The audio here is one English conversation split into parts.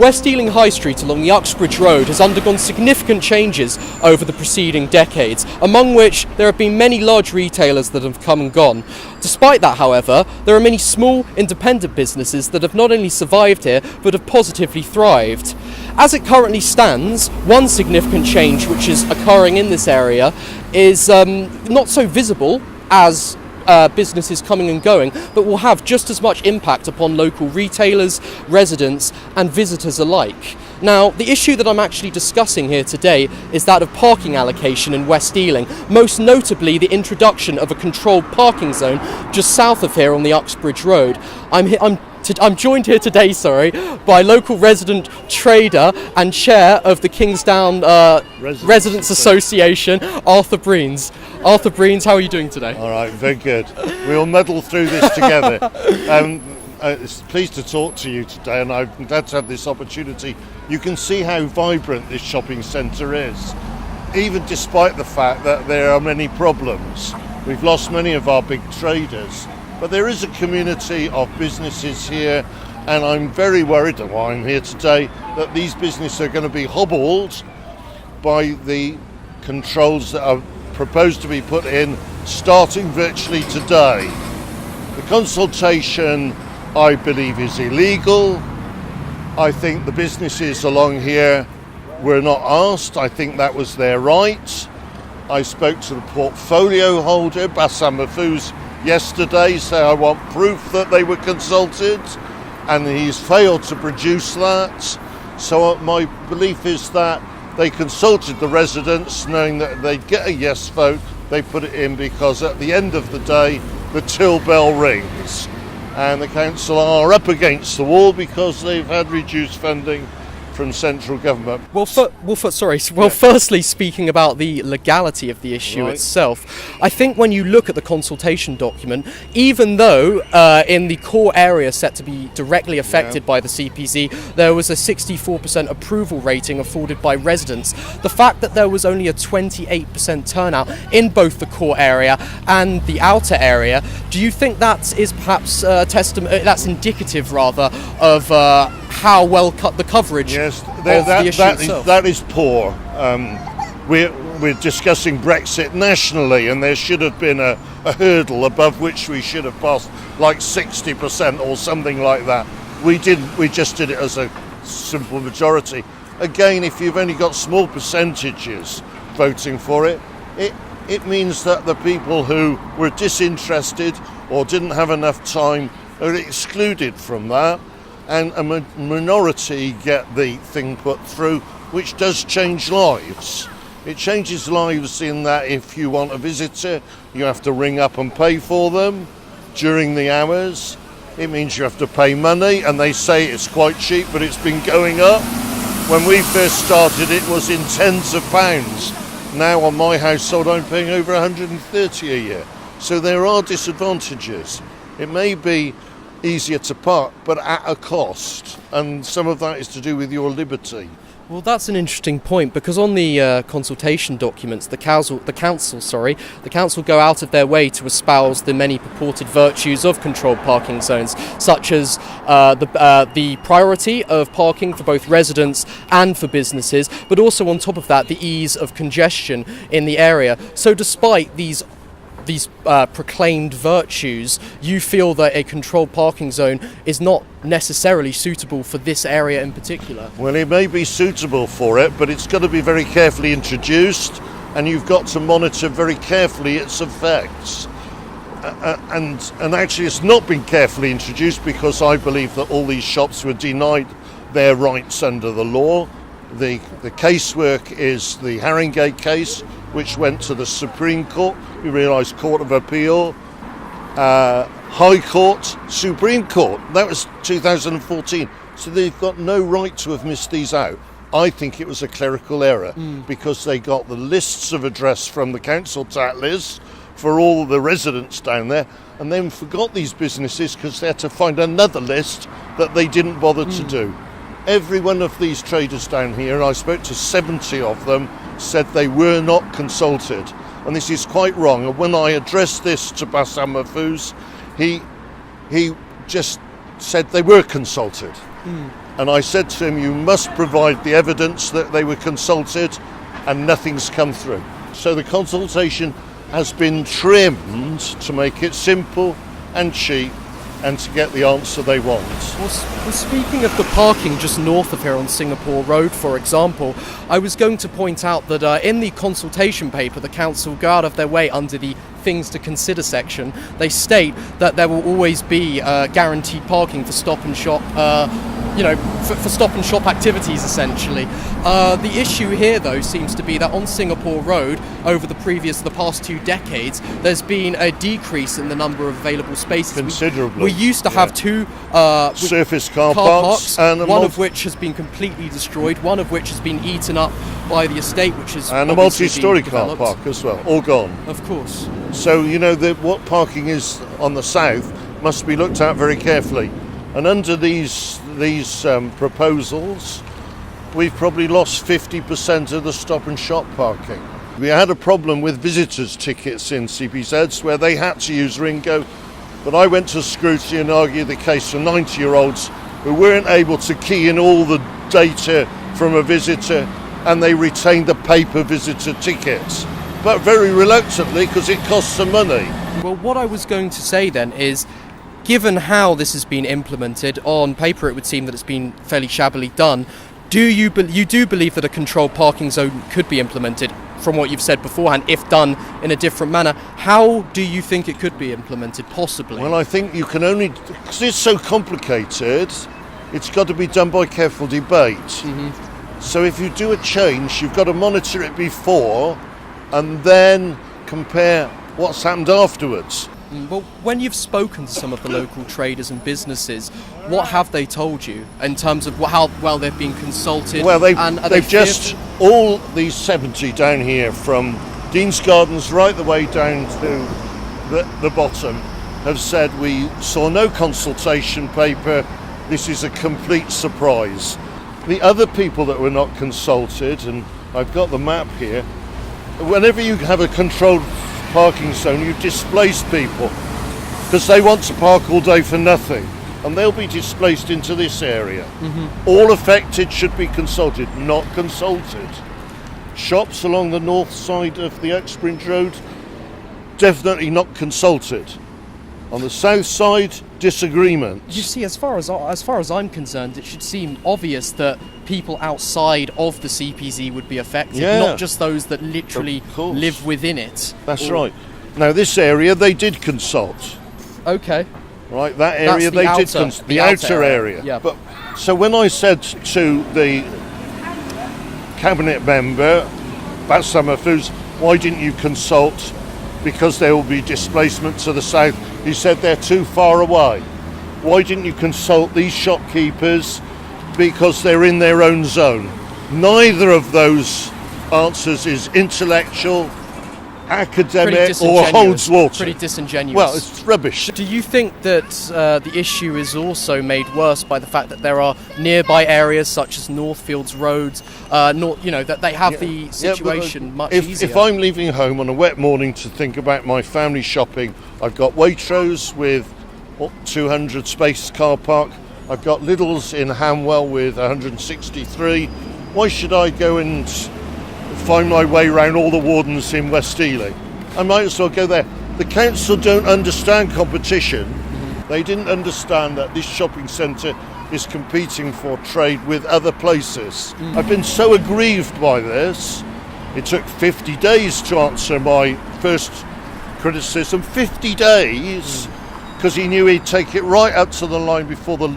West Ealing High Street along the Uxbridge Road has undergone significant changes over the preceding decades, among which there have been many large retailers that have come and gone. Despite that, however, there are many small, independent businesses that have not only survived here, but have positively thrived. As it currently stands, one significant change which is occurring in this area is not so visible as businesses coming and going, but will have just as much impact upon local retailers, residents and visitors alike. Now, the issue that I'm actually discussing here today is that of parking allocation in West Ealing, most notably the introduction of a controlled parking zone just south of here on the Uxbridge Road. I'm joined here today, by local resident trader and chair of the Kingsdown Residents Association, Arthur Breens. Arthur Breens, how are you doing today? All right, very good. We'll muddle through this together. It's pleased to talk to you today, and I'm glad to have this opportunity. You can see how vibrant this shopping centre is, even despite the fact that there are many problems. We've lost many of our big traders, but there is a community of businesses here, and I'm very worried, and why I'm here today, that these businesses are going to be hobbled by the controls that are proposed to be put in starting virtually today. The consultation, I believe, is illegal. I think the businesses along here were not asked. I think that was their right. I spoke to the portfolio holder, Bassam Mahfouz, yesterday, saying I want proof that they were consulted, and he's failed to produce that. So my belief is that they consulted the residents knowing that they'd get a yes vote. They put it in because at the end of the day the till bell rings, and the council are up against the wall because they've had reduced funding from central government. Firstly, speaking about the legality of the issue itself, I think when you look at the consultation document, even though in the core area set to be directly affected by the CPZ, there was a 64% approval rating afforded by residents, the fact that there was only a 28% turnout in both the core area and the outer area, do you think that is perhaps that's indicative rather of how well cut the coverage of the issue itself? That is poor. We're discussing Brexit nationally, and there should have been a hurdle above which we should have passed, like 60% or something like that. We didn't. We just did it as a simple majority. Again, if you've only got small percentages voting for it, it means that the people who were disinterested or didn't have enough time are excluded from that, and a minority get the thing put through, which does change lives. It changes lives in that if you want a visitor, you have to ring up and pay for them during the hours. It means you have to pay money, and they say it's quite cheap, but it's been going up. When we first started, it was in tens of pounds. Now on my household, I'm paying over 130 a year. So there are disadvantages. It may be easier to park, but at a cost, and some of that is to do with your liberty. Well, that's an interesting point, because on the consultation documents, the council go out of their way to espouse the many purported virtues of controlled parking zones, such as the priority of parking for both residents and for businesses, but also on top of that, the ease of congestion in the area. So despite these proclaimed virtues, you feel that a controlled parking zone is not necessarily suitable for this area in particular? Well, it may be suitable for it, but it's got to be very carefully introduced, and you've got to monitor very carefully its effects. And actually it's not been carefully introduced, because I believe that all these shops were denied their rights under the law. The casework is the Haringey case, which went to the Supreme Court. You realise Court of Appeal, High Court, Supreme Court. That was 2014. So they've got no right to have missed these out. I think it was a clerical error, because they got the lists of address from the council tax list for all the residents down there, and then forgot these businesses because they had to find another list that they didn't bother to do. Every one of these traders down here, I spoke to 70 of them, said they were not consulted, and this is quite wrong. And when I addressed this to Bassam Mahfouz, he just said they were consulted. And I said to him, you must provide the evidence that they were consulted, and nothing's come through. So the consultation has been trimmed to make it simple and cheap and to get the answer they want. Well, speaking of the parking just north of here on Singapore Road, for example, I was going to point out that in the consultation paper, the council go out of their way under the things to consider section. They state that there will always be guaranteed parking for stop and shop, for stop and shop activities, essentially. The issue here, though, seems to be that on Singapore Road, over the past 2 decades, there's been a decrease in the number of available spaces. Considerably. We used to have two surface car parks, and one of which has been completely destroyed, one of which has been eaten up by the estate, which is and a multi-storey car park as well, all gone. Of course. So what parking is on the south must be looked at very carefully. And under these proposals, we've probably lost 50% of the stop and shop parking. We had a problem with visitors' tickets in CPZs where they had to use Ringo, but I went to scrutiny and argued the case for 90-year-olds who weren't able to key in all the data from a visitor, and they retained the paper visitor tickets, but very reluctantly because it costs some money. Well, what I was going to say then is, given how this has been implemented, on paper it would seem that it's been fairly shabbily done. You do believe that a controlled parking zone could be implemented, from what you've said beforehand, if done in a different manner? How do you think it could be implemented, possibly? Well, I think you can only, because it's so complicated, it's got to be done by careful debate. Mm-hmm. So if you do a change, you've got to monitor it before and then compare what's happened afterwards. Well, when you've spoken to some of the local traders and businesses, what have they told you in terms of how well they've been consulted? Well, all these 70 down here, from Dean's Gardens right the way down to the bottom, have said we saw no consultation paper. This is a complete surprise. The other people that were not consulted, and I've got the map here, whenever you have a controlled parking zone, you displace people because they want to park all day for nothing, and they'll be displaced into this area. Mm-hmm. All affected should be consulted, not consulted. Shops along the north side of the Uxbridge Road, definitely not consulted. On the south side, disagreement. You see, as far as I'm concerned, it should seem obvious that people outside of the CPZ would be affected, not just those that literally live within it. That's right. Now, this area, they did consult. Okay. Right, that area they did consult. The outer area. Yeah. But so when I said to the cabinet member, Bassam Mahfouz, why didn't you consult? Because there will be displacement to the south. He said they're too far away. Why didn't you consult these shopkeepers? Because they're in their own zone. Neither of those answers is intellectual, academic, or holds water. Pretty disingenuous. Well, it's rubbish. Do you think that the issue is also made worse by the fact that there are nearby areas such as Northfields Roads, that they have the situation much easier? If I'm leaving home on a wet morning to think about my family shopping, I've got Waitrose with 200 space car park. I've got Lidl's in Hamwell with 163. Why should I go and find my way around all the Wardens in West Ealing? I might as well go there. The council don't understand competition. They didn't understand that this shopping centre is competing for trade with other places. I've been so aggrieved by this. It took 50 days to answer my first criticism. 50 days, because he knew he'd take it right up to the line before the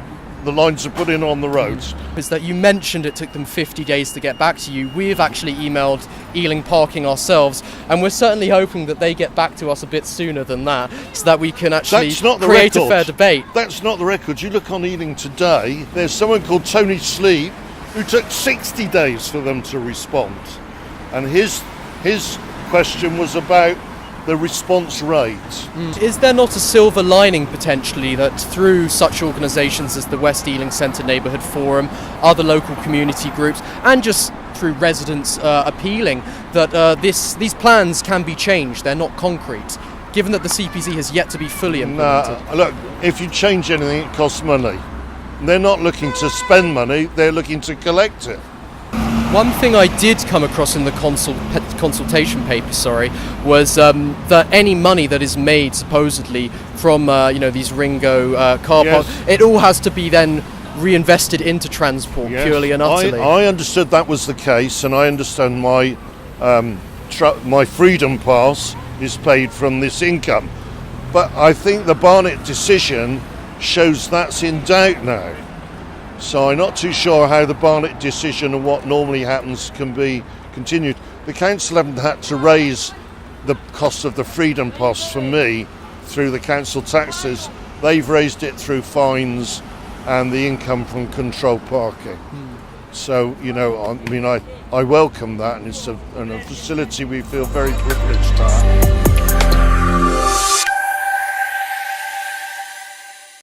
lines are put in on the roads. Is that you mentioned it took them 50 days to get back to you. We've actually emailed Ealing Parking ourselves, and we're certainly hoping that they get back to us a bit sooner than that, so that we can actually create a fair debate. That's not the record. You look on Ealing today, there's someone called Tony Sleep who took 60 days for them to respond. And his question was about the response rate. Is there not a silver lining potentially that through such organisations as the West Ealing Centre Neighbourhood Forum, other local community groups, and just through residents appealing that these plans can be changed, they're not concrete, given that the CPZ has yet to be fully implemented? Look, if you change anything, it costs money. They're not looking to spend money, they're looking to collect it. One thing I did come across in the consultation paper, was that any money that is made supposedly from these Ringo car parks, it all has to be then reinvested into transport purely and utterly. I understood that was the case, and I understand my my freedom pass is paid from this income. But I think the Barnett decision shows that's in doubt now. So I'm not too sure how the Barnett decision and what normally happens can be continued. The council haven't had to raise the cost of the freedom pass for me through the council taxes. They've raised it through fines and the income from controlled parking. So, I welcome that, and it's a facility we feel very privileged to have.